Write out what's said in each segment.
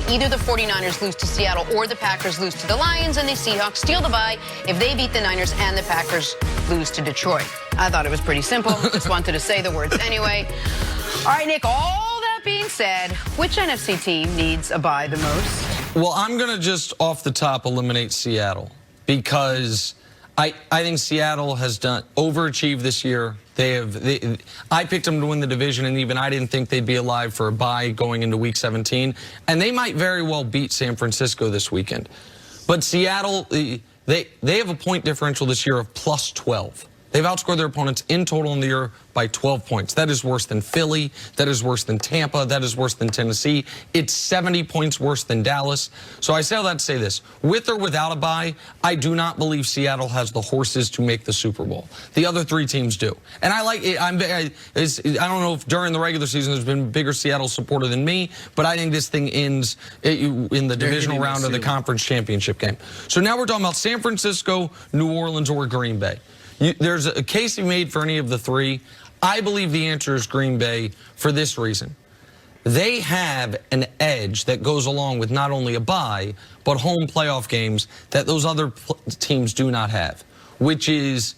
either the 49ers lose to Seattle or the Packers lose to the Lions, and the Seahawks steal the bye if they beat the Niners and the Packers lose to Detroit. I thought it was pretty simple. Just wanted to say the words anyway. All right, Nick, all that being said, which NFC team needs a bye the most? Well, I'm going to just off the top eliminate Seattle because I think Seattle has overachieved this year. I picked them to win the division, and even I didn't think they'd be alive for a bye going into Week 17. And they might very well beat San Francisco this weekend. But Seattle, they have a point differential this year of plus 12. They've outscored their opponents in total in the year by 12 points. That is worse than Philly. That is worse than Tampa. That is worse than Tennessee. It's 70 points worse than Dallas. So I say all that to say this. With or without a bye, I do not believe Seattle has the horses to make the Super Bowl. The other three teams do. And I like it. I don't know if during the regular season there's been a bigger Seattle supporter than me, but I think this thing ends in the divisional round of the conference championship game. So now we're talking about San Francisco, New Orleans, or Green Bay. There's a case you made for any of the three. I believe the answer is Green Bay for this reason. They have an edge that goes along with not only a bye, but home playoff games that those other teams do not have, which is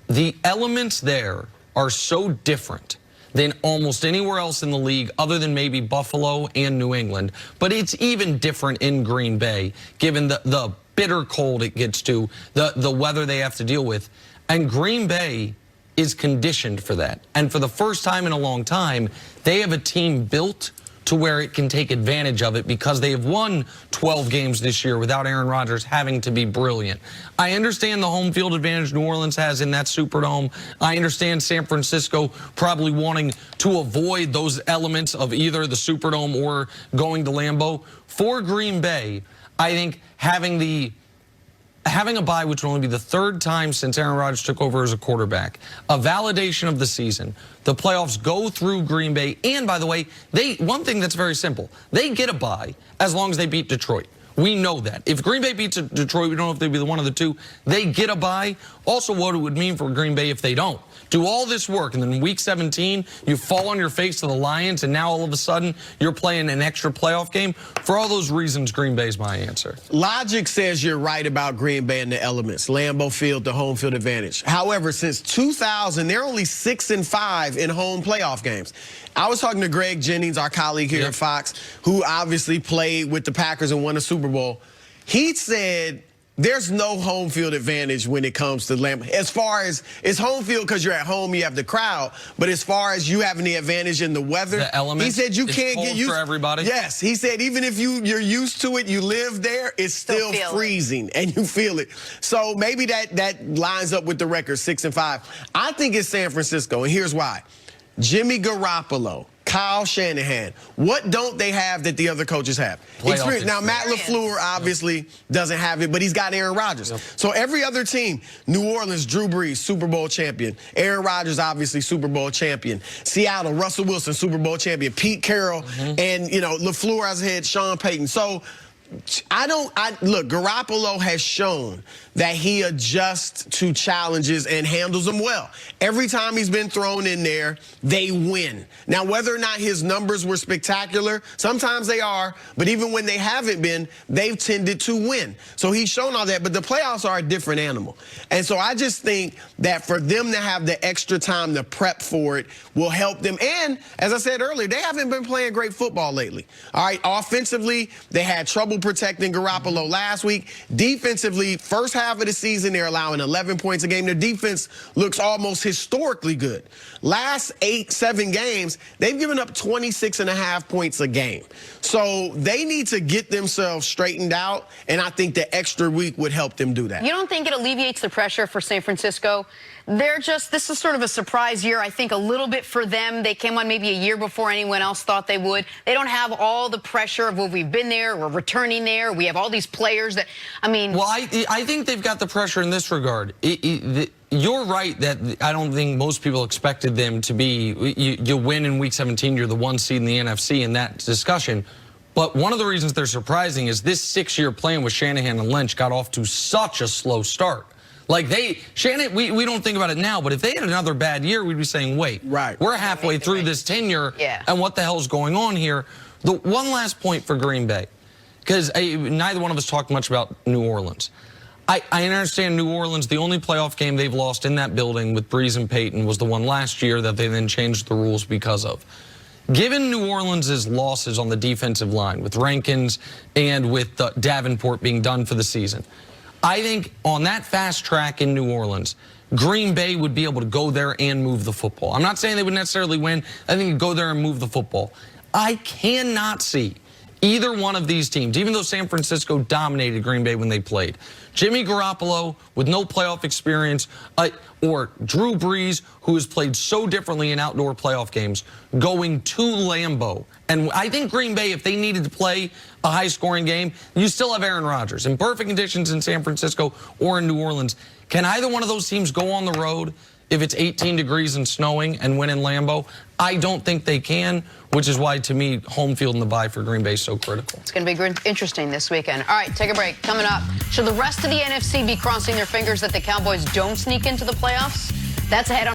the elements there are so different than almost anywhere else in the league other than maybe Buffalo and New England. But it's even different in Green Bay, given the bitter cold it gets to, the weather they have to deal with. And Green Bay is conditioned for that. And for the first time in a long time, they have a team built to where it can take advantage of it because they have won 12 games this year without Aaron Rodgers having to be brilliant. I understand the home field advantage New Orleans has in that Superdome. I understand San Francisco probably wanting to avoid those elements of either the Superdome or going to Lambeau. For Green Bay, I think having a bye, which will only be the third time since Aaron Rodgers took over as a quarterback, a validation of the season. The playoffs go through Green Bay. And, by the way, one thing that's very simple, they get a bye as long as they beat Detroit. We know that. If Green Bay beats Detroit, we don't know if they'd be the one of the two. They get a bye. Also, what it would mean for Green Bay if they don't. Do all this work, and then Week 17, you fall on your face to the Lions, and now all of a sudden you're playing an extra playoff game. For all those reasons, Green Bay's my answer. Logic says you're right about Green Bay and the elements. Lambeau Field, the home field advantage. However, since 2000, they're only 6-5 in home playoff games. I was talking to Greg Jennings, our colleague here at Fox, who obviously played with the Packers and won a Super Bowl. He said there's no home field advantage when it comes to Lambeau. As far as it's home field because you're at home, you have the crowd. But as far as you having the advantage in the weather, the elements, he said you can't get used for everybody. Yes, he said even if you're used to it, you live there, it's still freezing and you feel it. So maybe that lines up with the record 6-5. I think it's San Francisco, and here's why. Jimmy Garoppolo, Kyle Shanahan, what don't they have that the other coaches have? Experience. Now, Matt LaFleur obviously doesn't have it, but he's got Aaron Rodgers. So every other team, New Orleans, Drew Brees, Super Bowl champion. Aaron Rodgers, obviously, Super Bowl champion. Seattle, Russell Wilson, Super Bowl champion. Pete Carroll, and, LaFleur has had Sean Payton. So look, Garoppolo has shown that he adjusts to challenges and handles them well. Every time he's been thrown in there, they win. Now, whether or not his numbers were spectacular, sometimes they are, but even when they haven't been, they've tended to win. So he's shown all that, but the playoffs are a different animal. And so I just think that for them to have the extra time to prep for it will help them. And, as I said earlier, they haven't been playing great football lately. All right, offensively, they had trouble protecting Garoppolo last week. Defensively, first half of the season, they're allowing 11 points a game. Their defense looks almost historically good. Last 8-7 games, they've given up 26.5 points a game. So they need to get themselves straightened out, and I think the extra week would help them do that. You don't think it alleviates the pressure for San Francisco? This is sort of a surprise year, I think, a little bit for them. They came on maybe a year before anyone else thought they would. They don't have all the pressure of, well, we've been there, we're returning there, we have all these players that, I mean. Well, I think they've got the pressure in this regard. You're right that I don't think most people expected them to be, you win in Week 17, you're the 1 seed in the NFC in that discussion. But one of the reasons they're surprising is this 6-year plan with Shanahan and Lynch got off to such a slow start. Like Shanahan, we don't think about it now, but if they had another bad year, we'd be saying, wait, we're halfway through this tenure, and what the hell's going on here? The one last point for Green Bay, because neither one of us talked much about New Orleans. I understand New Orleans, the only playoff game they've lost in that building with Breeze and Peyton was the one last year that they then changed the rules because of. Given New Orleans' losses on the defensive line with Rankins and with Davenport being done for the season, I think on that fast track in New Orleans, Green Bay would be able to go there and move the football. I'm not saying they would necessarily win. I think you'd go there and move the football. I cannot see either one of these teams, even though San Francisco dominated Green Bay when they played, Jimmy Garoppolo with no playoff experience, or Drew Brees, who has played so differently in outdoor playoff games, going to Lambeau. And I think Green Bay, if they needed to play a high-scoring game, you still have Aaron Rodgers. In perfect conditions in San Francisco or in New Orleans, can either one of those teams go on the road if it's 18 degrees and snowing and win in Lambeau? I don't think they can, which is why, to me, home field and the bye for Green Bay is so critical. It's going to be interesting this weekend. All right, take a break. Coming up, should the rest of the NFC be crossing their fingers that the Cowboys don't sneak into the playoffs? That's ahead on